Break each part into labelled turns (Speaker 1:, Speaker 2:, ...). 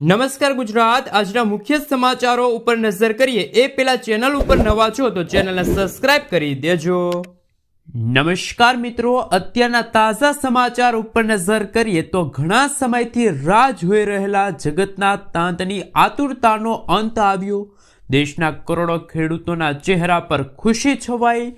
Speaker 1: નમસ્કાર ગુજરાત આજના મુખ્ય સમાચારો ઉપર નજર કરીએ એ પહેલા ચેનલ ઉપર નવા છો તો ચેનલને સબસ્ક્રાઇબ કરી દેજો। નમસ્કાર મિત્રો, અત્યારના તાજા સમાચાર ઉપર નજર કરીએ તો ઘણા સમયથી રાહ જોઈ રહેલા જગતના તાંતની આતુરતાનો અંત આવ્યો। દેશના કરોડો ખેડૂતોના ચહેરા પર ખુશી છવાઈ।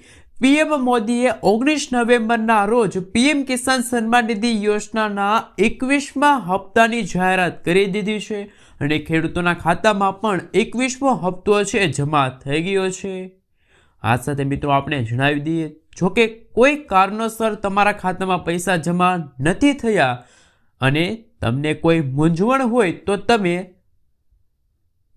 Speaker 1: પીએમ મોદીએ 19 નવેમ્બરના રોજ પીએમ કિસાન સન્માન નિધિ યોજનાના 21મા હપ્તાની જાહેરાત કરી દીધી છે અને ખેડૂતોના ખાતામાં પણ 21મો હપ્તો છે જમા થઈ ગયો છે। આ સાથે મિત્રો આપણે જણાવી દઈએ, જો કે કોઈ કારણોસર તમારા ખાતામાં પૈસા જમા નથી થયા અને તમને કોઈ મૂંઝવણ હોય તો તમે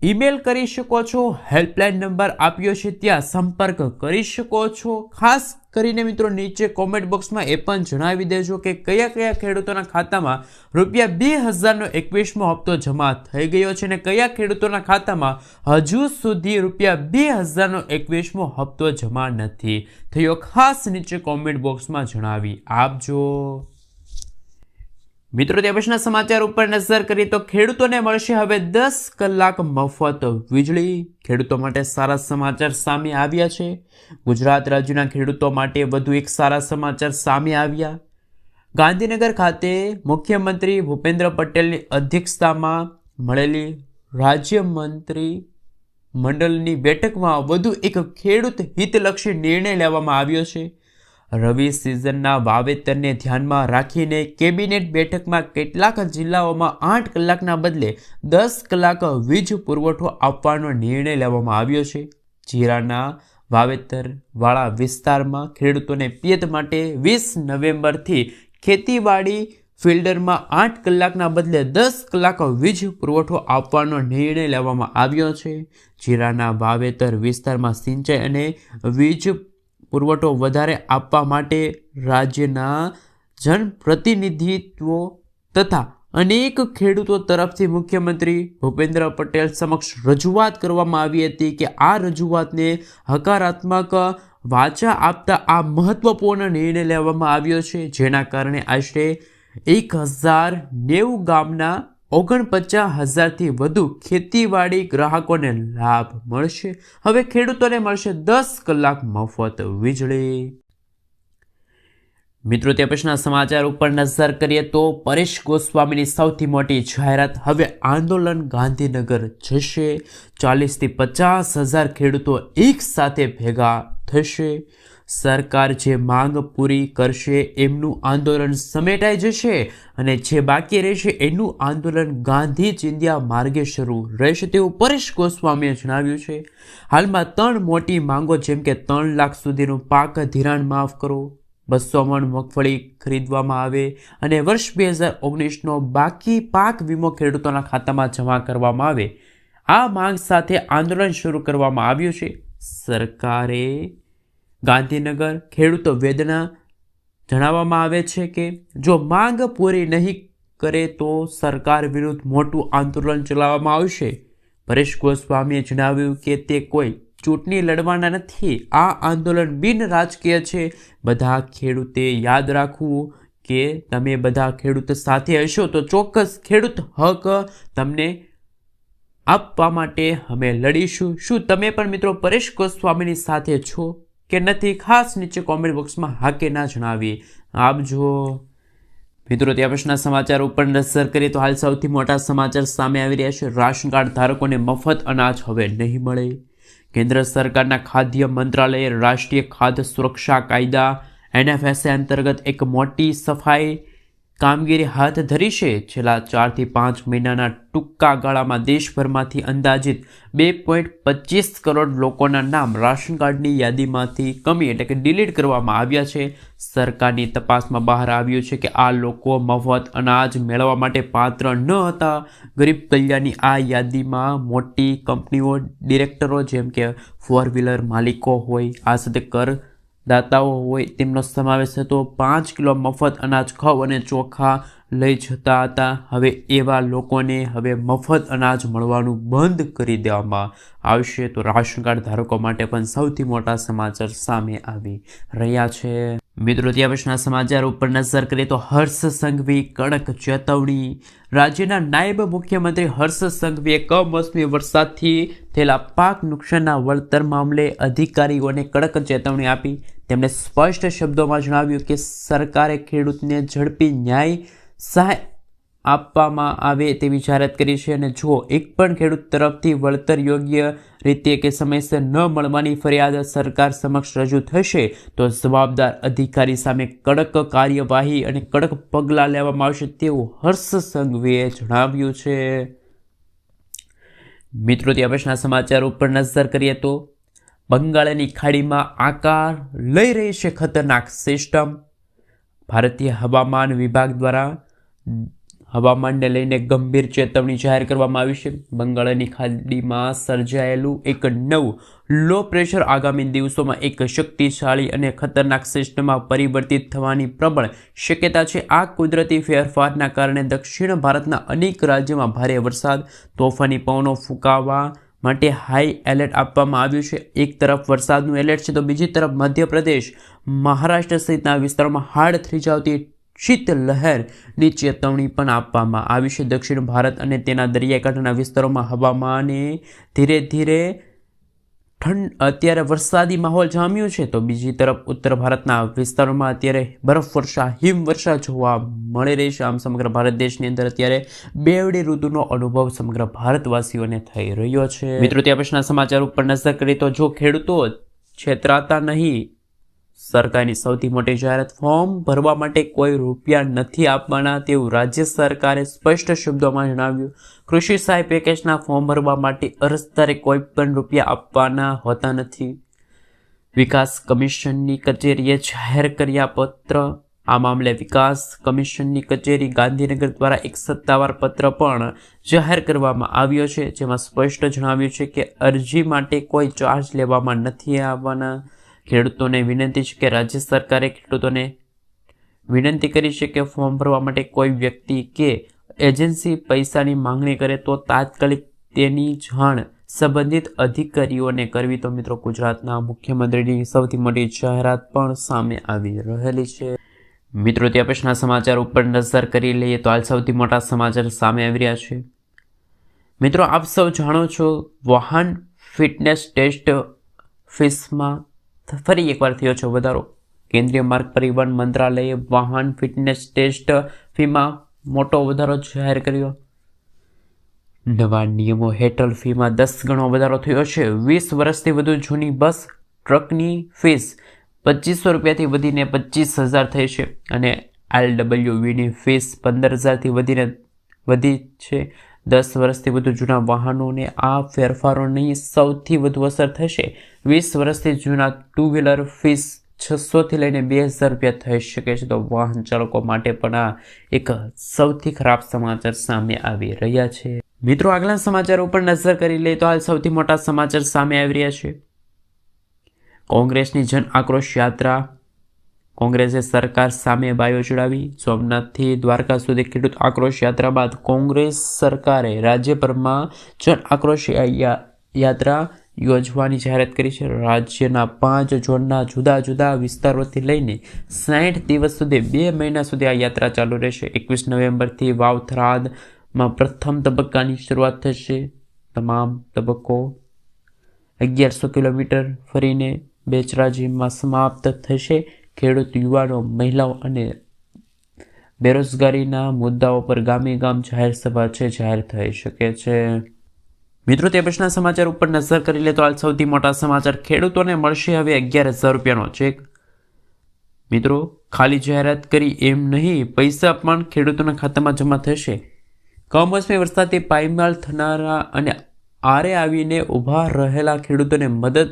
Speaker 1: ઈમેલ કરી શકો છો। હેલ્પલાઇન નંબર આપ્યો છે ત્યાં સંપર્ક કરી શકો છો। ખાસ કરીને મિત્રો નીચે કોમેન્ટ બોક્સમાં એ પણ જણાવી દેજો કે કયા કયા ખેડૂતોના ખાતામાં રૂપિયા 2000નો 21મો હપ્તો જમા થઈ ગયો છે અને કયા ખેડૂતોના ખાતામાં હજુ સુધી રૂપિયા 2000નો 21મો હપ્તો જમા નથી થયો। ખાસ નીચે કોમેન્ટ બોક્સમાં જણાવી આપજો। મિત્રો, તે પછીના સમાચાર ઉપર નજર કરીએ તો ખેડૂતોને મળશે હવે 10 કલાક મફત વીજળી। ખેડૂતો માટે સારા સમાચાર સામે આવ્યા છે। ગુજરાત રાજ્યના ખેડૂતો માટે વધુ એક સારા સમાચાર સામે આવ્યા। ગાંધીનગર ખાતે મુખ્યમંત્રી ભૂપેન્દ્ર પટેલની અધ્યક્ષતામાં મળેલી રાજ્ય મંત્રી મંડળની બેઠકમાં વધુ એક ખેડૂત હિતલક્ષી નિર્ણય લેવામાં આવ્યો છે। રવિ સિઝનના વાવેતરને ધ્યાનમાં રાખીને કેબિનેટ બેઠકમાં કેટલાક જિલ્લાઓમાં 8 કલાકના બદલે 10 કલાક વીજ પુરવઠો આપવાનો નિર્ણય લેવામાં આવ્યો છે। જીરાના વાવેતરવાળા વિસ્તારમાં ખેડૂતોને પિયત માટે 20 નવેમ્બરથી ખેતીવાડી ફિલ્ડરમાં 8 કલાકના બદલે 10 કલાક વીજ પુરવઠો આપવાનો નિર્ણય લેવામાં આવ્યો છે। જીરાના વાવેતર વિસ્તારમાં સિંચાઈ અને વીજ પુરવઠો વધારે આપવા માટે રાજ્યના જનપ્રતિનિધિત્વો તથા અનેક ખેડૂતો તરફથી મુખ્યમંત્રી ભૂપેન્દ્ર પટેલ સમક્ષ રજૂઆત કરવામાં આવી હતી કે આ રજૂઆતને હકારાત્મક વાચા આપતા આ મહત્વપૂર્ણ નિર્ણય લેવામાં આવ્યો છે, જેના કારણે આશરે 1090 ગામના 49,000થી વધુ ખેતીવાડી ગ્રાહકોને લાભ મળશે। હવે ખેડૂતોને મળશે 10 કલાક મફત વીજળી। મિત્રો, તે પછીના સમાચાર ઉપર નજર કરીએ તો પરેશ ગોસ્વામીની સૌથી મોટી જાહેરાત, હવે આંદોલન ગાંધીનગર જશે। 40થી 50,000 ખેડૂતો એક સાથે ભેગા થશે। સરકાર જે માંગ પૂરી કરશે એમનું આંદોલન સમેટાઈ જશે અને જે બાકી રહેશે એનું આંદોલન ગાંધી ચિંધ્યા માર્ગે શરૂ રહેશે તેવું પરેશ ગોસ્વામીએ જણાવ્યું છે। હાલમાં 3 મોટી માંગો જેમ કે 3 લાખ સુધીનું પાક ધિરાણ માફ કરો, 200 મણ મગફળી ખરીદવામાં આવે અને વર્ષ 2019નો બાકી પાક વીમો ખેડૂતોના ખાતામાં જમા કરવામાં આવે, આ માંગ સાથે આંદોલન શરૂ કરવામાં આવ્યું છે। સરકારે ગાંધીનગર ખેડૂતો વેદના જણાવવામાં આવે છે કે જો માંગ પૂરી નહીં કરે તો સરકાર વિરુદ્ધ મોટું આંદોલન ચલાવવામાં આવશે। પરેશ ગોસ્વામીએ જણાવ્યું કે તે કોઈ ચૂંટણી લડવાના નથી, આ આંદોલન બિન રાજકીય છે। બધા ખેડૂતે યાદ રાખવું કે તમે બધા ખેડૂત સાથે હશો તો ચોક્કસ ખેડૂત હક તમને આપવા માટે અમે લડીશું। શું તમે પણ મિત્રો પરેશ ગોસ્વામીની સાથે છો કે નથી? ખાસ નીચે કોમેન્ટ બોક્સમાં હા કે ના જણાવી આપજો। મિત્રો, ત્યાં પછીના સમાચાર ઉપર નજર કરીએ તો હાલ સૌથી મોટા સમાચાર સામે આવી રહ્યા છે। રાશન કાર્ડ ધારકોને મફત અનાજ હવે નહીં મળે। કેન્દ્ર સરકારના ખાદ્ય મંત્રાલયે રાષ્ટ્રીય ખાદ્ય સુરક્ષા કાયદા NFSA અંતર્ગત એક મોટી સફાઈ કામગીરી હાથ ધરી છે। છેલ્લા 4 થી 5 મહિનાના ટૂંકા ગાળામાં દેશભરમાંથી અંદાજિત 2.25 કરોડ લોકોના નામ રાશન કાર્ડની યાદીમાંથી કમી એટલે કે ડિલીટ કરવામાં આવ્યા છે। સરકારની તપાસમાં બહાર આવ્યું છે કે આ લોકો મફત અનાજ મેળવવા માટે પાત્ર ન હતા। ગરીબ કલ્યાણની આ યાદીમાં મોટી કંપનીઓ, ડિરેક્ટરો જેમ કે 4 વ્હીલર માલિકો હોય, આ સાથે કરદાતાઓ હોય તેમનો સમાવેશ હતો। 5 કિલો મફત અનાજ, ઘઉં અને ચોખા લઈ જતા હતા, હવે એવા લોકોને હવે મફત અનાજ મળવાનું બંધ કરી દેવામાં આવશે. તો રાશન કાર્ડ ધારકો માટે પણ સૌથી મોટા સમાચાર સામે આવી રહ્યા છે. મિત્રો, ત્યાં પછીના સમાચાર ઉપર નજર કરીએ તો હર્ષ સંઘવી કડક ચેતવણી. રાજ્યના નાયબ મુખ્યમંત્રી હર્ષ સંઘવીએ કમોસમી વરસાદથી થયેલા પાક નુકસાનના વળતર મામલે અધિકારીઓને કડક ચેતવણી આપી. તેમણે સ્પષ્ટ શબ્દોમાં જણાવ્યું કે સરકારે ખેડૂતને ઝડપી ન્યાય સહાય આપવામાં આવે તેવી જાહેરાત કરી છે, અને જો એક પણ ખેડૂત તરફથી વળતર યોગ્ય રીતે કે સમયસર ન મળવાની ફરિયાદ સરકાર સમક્ષ રજૂ થશે તો જવાબદાર અધિકારી સામે કડક કાર્યવાહી અને કડક પગલાં લેવામાં આવશે તેવું હર્ષ સંઘવીએ જણાવ્યું છે. મિત્રો, ત્યાં પછીના સમાચાર ઉપર નજર કરીએ તો બંગાળની ખાડીમાં આકાર લઈ રહી છે ખતરનાક સિસ્ટમ. ભારતીય હવામાન વિભાગ દ્વારા હવામાનને લઈને ગંભીર ચેતવણી જાહેર કરવામાં આવી છે. બંગાળની ખાડીમાં સર્જાયેલું એક નવું લો પ્રેશર આગામી દિવસોમાં એક શક્તિશાળી અને ખતરનાક સિસ્ટમમાં પરિવર્તિત થવાની પ્રબળ શક્યતા છે. આ કુદરતી ફેરફારના કારણે દક્ષિણ ભારતના અનેક રાજ્યોમાં ભારે વરસાદ, તોફાની પવનો ફૂંકાવા માટે હાઈ એલર્ટ આપવામાં આવ્યું છે. એક તરફ વરસાદનું એલર્ટ છે તો બીજી તરફ મધ્યપ્રદેશ, મહારાષ્ટ્ર સહિતના વિસ્તારોમાં હાડ થીજાવતી શીત લહેરની ચેતવણી પણ આપવામાં આવી છે. દક્ષિણ ભારત અને તેના દરિયાકાંઠાના વિસ્તારોમાં હવામાને ધીરે ધીરે અત્યારે વરસાદી માહોલ જામ્યો છે, તો બીજી તરફ ઉત્તર ભારતના વિસ્તારોમાં અત્યારે બરફવર્ષા, હિમવર્ષા જોવા મળી રહી છે. આમ સમગ્ર ભારત દેશની અંદર અત્યારે બેવડી ઋતુનો અનુભવ સમગ્ર ભારતવાસીઓને થઈ રહ્યો છે. મિત્રો, ત્યાં પછીના સમાચાર ઉપર નજર કરીએ તો જો ખેડૂતો છેતરાતા નહીં, સરકારની સૌથી મોટી જાહેરાત. ફોર્મ ભરવા માટે કોઈ રૂપિયા નથી આપવાના તેવું રાજ્ય સરકારે સ્પષ્ટ શબ્દોમાં જણાવ્યું. કૃષિ સહાય પેકેજના ફોર્મ ભરવા માટે અરજદારે કોઈ પણ રૂપિયા આપવાના હોતા નથી. વિકાસ કમિશનની કચેરીએ જાહેર કર્યા પત્ર. આ મામલે વિકાસ કમિશનની કચેરી ગાંધીનગર દ્વારા એક સત્તાવાર પત્ર પણ જાહેર કરવામાં આવ્યો છે, જેમાં સ્પષ્ટ જણાવ્યું છે કે અરજી માટે કોઈ ચાર્જ લેવામાં નથી આવવાના. ખેડૂતોને વિનંતી છે કે રાજ્ય સરકારે ખેડૂતોને વિનંતી કરી છે કે ફોર્મ ભરવા માટે કોઈ વ્યક્તિ કે એજન્સી પૈસાની માંગણી કરે તો તાત્કાલિક તેની જાણ સંબંધિત અધિકારીઓને કરવી. તો મિત્રો, ગુજરાતના મુખ્યમંત્રીની સૌથી મોટી જાહેરાત પણ સામે આવી રહેલી છે. મિત્રો, ત્યાં પછીના સમાચાર ઉપર નજર કરી લઈએ તો હાલ સૌથી મોટા સમાચાર સામે આવી રહ્યા છે. મિત્રો, આપ સૌ જાણો છો વાહન ફિટનેસ ટેસ્ટ ફીસમાં ફરી એકવાર થયો છે વધારો. કેન્દ્રીય માર્ગ પરિવહન મંત્રાલયે વાહન ફિટનેસ ટેસ્ટ ફીમાં મોટો વધારો જાહેર કર્યો. નવા નિયમો હેઠળ ફીમાં 10 ગણો વધારો થયો છે. 20 વર્ષથી વધુ જૂની બસ, ટ્રકની ફીસ 2500 રૂપિયાથી વધીને 25,000 થઈ છે અને LWVની ફીસ 15,000થી વધી છે. 10 વર્ષથી વધુ જૂના વાહનોને આ ફેરફારોની સૌથી વધુ અસર થશે. 20 વર્ષથી જૂના ટુ વ્હીલર ફીસ 600થી લઈને 2,000 રૂપિયા થઈ શકે છે. તો વાહન ચાલકો માટે પણ આ એક સૌથી ખરાબ સમાચાર સામે આવી રહ્યા છે. મિત્રો, આગલા સમાચાર ઉપર નજર કરી લઈએ તો હાલ સૌથી મોટા સમાચાર સામે આવી રહ્યા છે. કોંગ્રેસની જન આક્રોશ યાત્રા. કોંગ્રેસે સરકાર સામે બાયો ચડાવી. સોમનાથથી દ્વારકા સુધી ખેડૂત આક્રોશ યાત્રા બાદ કોંગ્રેસ સરકારે રાજ્યભરમાં જન આક્રોશ યાત્રા યોજવાની જાહેરાત કરી છે. રાજ્યના 5 ઝોનના જુદા જુદા વિસ્તારોથી લઈને 60 દિવસ સુધી 2 મહિના સુધી આ યાત્રા ચાલુ રહેશે. 21 નવેમ્બરથી વાવથરાદમાં પ્રથમ તબક્કાની શરૂઆત થશે. તમામ તબક્કો 1100 કિલોમીટર ફરીને બેચરાજીમાં સમાપ્ત થશે. ખેડૂત, યુવાનો, મહિલાઓ અને બેરોજગારીના મુદ્દાઓ પર ગામે ગામ જાહેર સભા છે જાહેર થઈ શકે છે. મિત્રો, તે પછીના સમાચાર ઉપર નજર કરી લે તો હાલ સૌથી મોટા સમાચાર. ખેડૂતોને મળશે હવે 11,000 રૂપિયાનો ચેક. મિત્રો, ખાલી જાહેરાત કરી એમ નહીં, પૈસા પણ ખેડૂતોના ખાતામાં જમા થશે. કમોસમી વરસાદથી પાયમાલ થનારા અને આરે આવીને ઊભા રહેલા ખેડૂતોને મદદ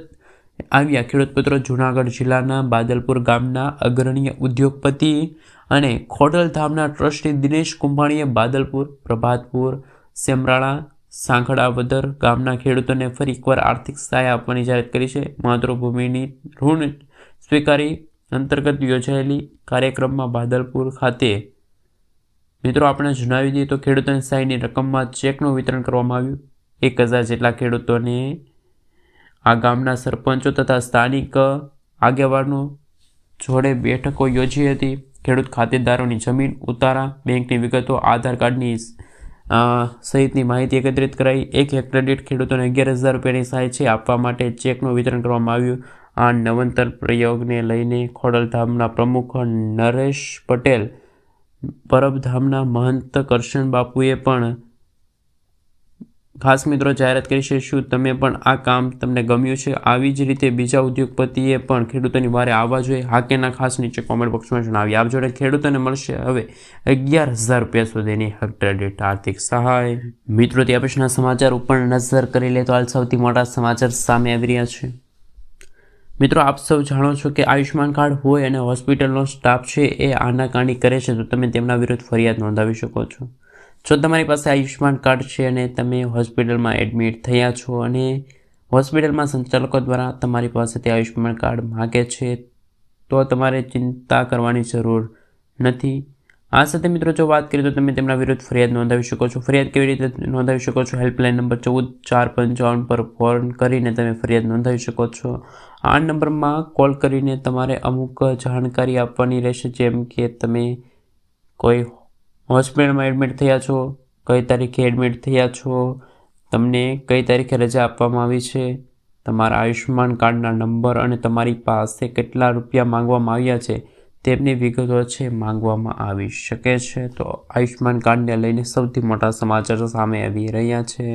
Speaker 1: આવ્યા. ખેડૂત પુત્રો જૂનાગઢ જિલ્લાના બાદલપુર ગામના અગ્રણીય ઉદ્યોગપતિ અને ખોડલધામના ટ્રસ્ટી દિનેશ કુંભાણીએ બાદલપુર, પ્રભાતપુર, સેમરાળા, સાંખડાવદર ગામના ખેડૂતોને ફરી એકવાર આર્થિક સહાય આપવાની જાહેરાત કરી છે. માતૃભૂમિની ઋણ સ્વીકારી અંતર્ગત યોજાયેલી કાર્યક્રમમાં બાદલપુર ખાતે મિત્રો આપણે જણાવી દઈએ તો ખેડૂતોની સહાયની રકમમાં ચેકનું વિતરણ કરવામાં આવ્યું. 1000 જેટલા ખેડૂતોને આ ગામના સરપંચો તથા સ્થાનિક આગેવાનો જોડે બેઠકો યોજી હતી. ખેડૂત ખાતેદારોની જમીન, ઉતારા, બેંકની વિગતો, આધાર કાર્ડની સહિતની માહિતી એકત્રિત કરાઈ. 1 હેક્ટર દીઠ ખેડૂતોને 11,000 રૂપિયાની સહાય છે આપવા માટે ચેકનું વિતરણ કરવામાં આવ્યું. આ નવંતર પ્રયોગને લઈને ખોડલધામના પ્રમુખ નરેશ પટેલ, પરબધામના મહંત કરશન બાપુએ પણ ખાસ મિત્રો જાહેરાત કરી છે. શું તમે પણ આ કામ તમને ગમ્યું છે? આવી જ રીતે બીજા ઉદ્યોગપતિએ પણ ખેડૂતોની વારે આવવા જોઈએ? હા કે ના ખાસ નીચે કોમેન્ટ બોક્સમાં જણાવી આપજો. ખેડૂતોને મળશે હવે 11,000 રૂપિયા સુધીની હેક્ટર દીઠ આર્થિક સહાય. મિત્રો ત્યાં પછીના સમાચાર ઉપર નજર કરી લે તો હાલ સૌથી મોટા સમાચાર સામે આવી રહ્યા છે. મિત્રો આપ સૌ જાણો છો કે આયુષ્યમાન કાર્ડ હોય અને હોસ્પિટલનો સ્ટાફ છે એ આનાકાની કરે છે તો તમે તેમના વિરુદ્ધ ફરિયાદ નોંધાવી શકો છો. જો તમારી પાસે આયુષ્યમાન કાર્ડ છે અને તમે હોસ્પિટલમાં એડમિટ થયા છો અને હોસ્પિટલમાં સંચાલકો દ્વારા તમારી પાસેથી આયુષ્યમાન કાર્ડ માગે છે તો તમારે ચિંતા કરવાની જરૂર નથી. આ સાથે મિત્રો જો વાત કરીએ તો તમે તેમના વિરુદ્ધ ફરિયાદ નોંધાવી શકો છો. ફરિયાદ કેવી રીતે નોંધાવી શકો છો? હેલ્પલાઇન નંબર 14455 પર ફોન કરીને તમે ફરિયાદ નોંધાવી શકો છો. આ નંબરમાં કોલ કરીને તમારે અમુક જાણકારી આપવાની રહેશે, જેમ કે તમે કોઈ હોસ્પિટલમાં એડમિટ થયા છો, કઈ તારીખે એડમિટ થયા છો, તમને કઈ તારીખે રજા આપવામાં આવી છે, તમારા આયુષ્યમાન કાર્ડના નંબર અને તમારી પાસે કેટલા રૂપિયા માંગવામાં આવ્યા છે તેમની વિગતો છે માંગવામાં આવી શકે છે. તો આયુષ્યમાન કાર્ડને લઈને સૌથી મોટા સમાચાર સામે આવી રહ્યા છે.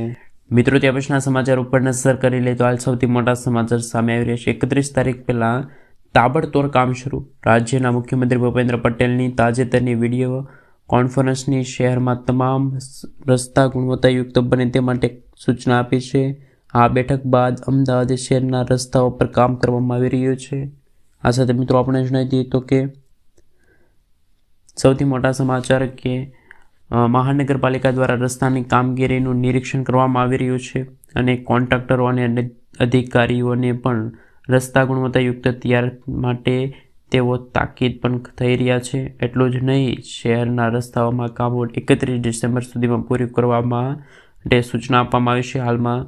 Speaker 1: મિત્રો ત્યાં પછીના સમાચાર ઉપર નજર કરી લે તો હાલ સૌથી મોટા સમાચાર સામે આવી રહ્યા છે. 31 તારીખ પહેલાં તાબડતોડ કામ શરૂ. રાજ્યના મુખ્યમંત્રી ભૂપેન્દ્ર પટેલની તાજેતરની વિડીયો કોન્ફરન્સની શહેરમાં તમામ રસ્તા ગુણવત્તાયુક્ત બને તે માટે સૂચના આપી છે. આ બેઠક બાદ અમદાવાદ શહેરના રસ્તાઓ પર કામ કરવામાં આવી રહ્યું છે. આ સાથે મિત્રો આપણે જણાવી દઈએ તો કે સૌથી મોટા સમાચાર કે મહાનગરપાલિકા દ્વારા રસ્તાની કામગીરીનું નિરીક્ષણ કરવામાં આવી રહ્યું છે અને કોન્ટ્રાક્ટરો અને અધિકારીઓને પણ રસ્તા ગુણવત્તાયુક્ત તૈયાર માટે તેઓ તાકીદ પણ થઈ રહ્યા છે. એટલું જ નહીં, શહેરના રસ્તાઓમાં કામો 31 ડિસેમ્બર સુધીમાં પૂરી કરવામાં માટે સૂચના આપવામાં આવી છે. હાલમાં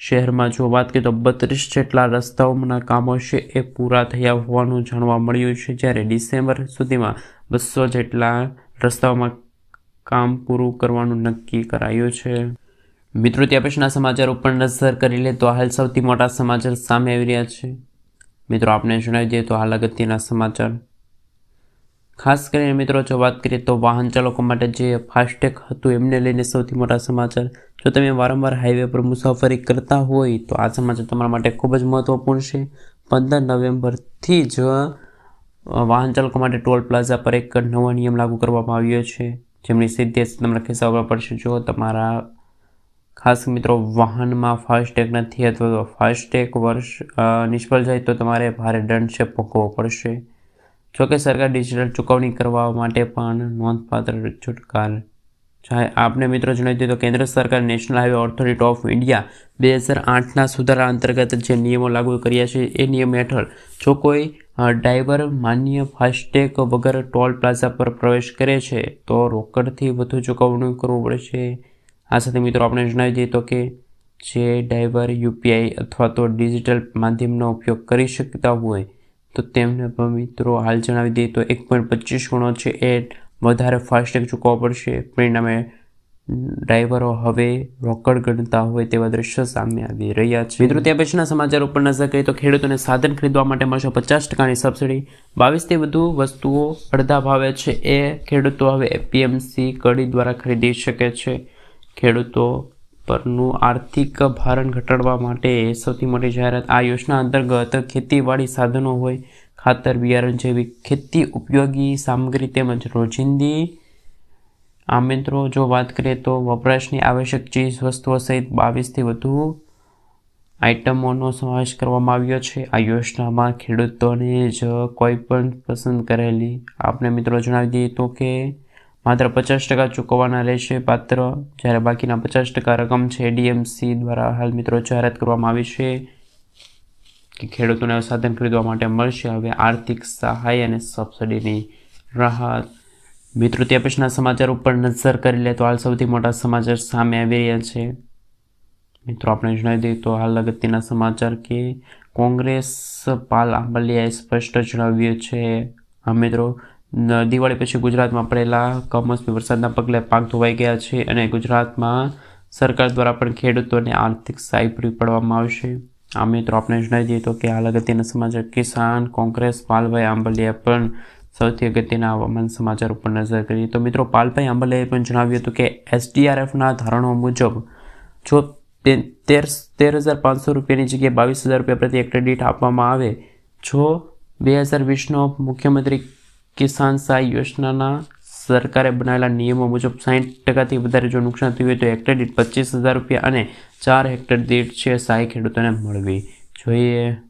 Speaker 1: શહેરમાં જો વાત કરીએ તો 32 જેટલા રસ્તાઓના કામો છે એ પૂરા થયા હોવાનું જાણવા મળ્યું છે, જ્યારે ડિસેમ્બર સુધીમાં 200 જેટલા રસ્તાઓમાં કામ પૂરું કરવાનું નક્કી કરાયું છે. મિત્રો ત્યાં પછીના સમાચાર ઉપર નજર કરી લે તો હાલ સૌથી મોટા સમાચાર સામે આવી રહ્યા છે. મિત્રો આપણે જણાવી દઈએ તો હાલ અગત્યના સમાચાર ખાસ કરીને મિત્રો જો વાત કરીએ તો વાહન ચાલકો માટે જે ફાસ્ટેગ હતું એમને લઈને સૌથી મોટા સમાચાર. જો તમે વારંવાર હાઈવે પર મુસાફરી કરતા હોય તો આ સમાચાર તમારા માટે ખૂબ જ મહત્વપૂર્ણ છે. 15 નવેમ્બરથી જ વાહન ચાલકો માટે ટોલ પ્લાઝા પર એક નવો નિયમ લાગુ કરવામાં આવ્યો છે, જેમની સીધી અસર તમારા ખિસ્સા પર પડશે. જો તમારા ખાસ મિત્રો વાહનમાં ફાસ્ટેગ નથી અથવા તો ફાસ્ટેગ વર્ષ નિષ્ફળ જાય તો તમારે ભારે દંડ છે ભોગવવો પડશે. જોકે સરકાર ડિજિટલ ચૂકવણી કરવા માટે પણ નોંધપાત્ર છુટકાર આપને મિત્રો જણાવી દીધું. કેન્દ્ર સરકાર national highway authority of India 2008ના સુધારા અંતર્ગત જે નિયમો લાગુ કર્યા છે એ નિયમ હેઠળ જો કોઈ ડ્રાઈવર માન્ય ફાસ્ટેગ વગર ટોલ પ્લાઝા પર પ્રવેશ કરે છે તો રોકડથી વધુ ચૂકવણી કરવું પડશે. આ સાથે મિત્રો આપણે જણાવી દઈએ તો કે જે ડ્રાઈવર યુપીઆઈ અથવા તો ડિજિટલ માધ્યમનો ઉપયોગ કરી શકતા હોય તો તેમને પણ મિત્રો હાલ જણાવી દઈએ તો 1.25 ગણો છે એ વધારે ફાસ્ટેગ ચૂકવવો પડશે. પરિણામે ડ્રાઈવરો હવે રોકડ ગણતા હોય તેવા દ્રશ્યો સામે આવી રહ્યા છે. મિત્રો ત્યાં પછીના સમાચાર ઉપર નજર કરીએ તો ખેડૂતોને સાધન ખરીદવા માટે મળશે 50%ની સબસિડી. 22થી વધુ વસ્તુઓ અડધા ભાવે છે એ ખેડૂતો હવે એપીએમસી કડી દ્વારા ખરીદી શકે છે. ખેડૂતો પરનું આર્થિક ભારણ ઘટાડવા માટે સૌથી મોટી જાહેરાત. આ યોજના અંતર્ગત ખેતીવાડી સાધનો હોય, ખાતર, બિયારણ જેવી ખેતી ઉપયોગી સામગ્રી તેમજ રોજિંદી આ મિત્રો જો વાત કરીએ તો વપરાશની આવશ્યક ચીજ વસ્તુઓ સહિત 22થી વધુ આઇટમોનો સમાવેશ કરવામાં આવ્યો છે. આ યોજનામાં ખેડૂતોને જ કોઈ પણ પસંદ કરેલી આપણે મિત્રો જણાવી દઈએ તો કે માત્ર 50% ચૂકવવાના રહેશે પાત્ર, જ્યારે બાકીના 50% રકમ છે ડીએમસી દ્વારા હાલ મિત્રો જાહેરાત કરવામાં આવી છે કે ખેડૂતોને સાધન ખરીદવા માટે મળશે હવે આર્થિક સહાય અને સબસિડીની રાહત. મિત્રો ત્યાં પછીના સમાચાર ઉપર નજર કરી લે તો હાલ સૌથી મોટા સમાચાર સામે આવી રહ્યા છે. મિત્રો આપણે જણાવી દઈએ તો હાલ અગત્યના સમાચાર કે કોંગ્રેસ પાલ આંબલિયાએ સ્પષ્ટ જણાવ્યું છે. હા મિત્રો, દિવાળી પછી ગુજરાતમાં પડેલા કમોસમી વરસાદના પગલે પાક ધોવાઈ ગયા છે અને ગુજરાતમાં સરકાર દ્વારા પણ ખેડૂતોને આર્થિક સહાય પૂરી પાડવામાં આવશે. આ મિત્રો આપણે જણાવી દઈએ તો કે હાલ અગત્યના સમાચાર કિસાન કોંગ્રેસ પાલભાઈ આંબલિયા પણ સૌથી અગત્યના હવામાન સમાચાર ઉપર નજર કરીએ તો મિત્રો પાલભાઈ આંબલિયાએ પણ જણાવ્યું હતું કે SDRFના ધારણો મુજબ જો 13,500 રૂપિયાની જગ્યાએ 22,000 રૂપિયા પ્રતિ હેક્ટર દીઠ આપવામાં આવે, જો 2020નો મુખ્યમંત્રી કિસાન સહાય યોજનાના સરકારે બનાવેલા નિયમો મુજબ 60%થી વધારે જો નુકસાન થયું હોય તો હેક્ટર દીઠ 25,000 રૂપિયા અને 4 હેક્ટર દીઠ છે સહાય ખેડૂતોને મળવી જોઈએ.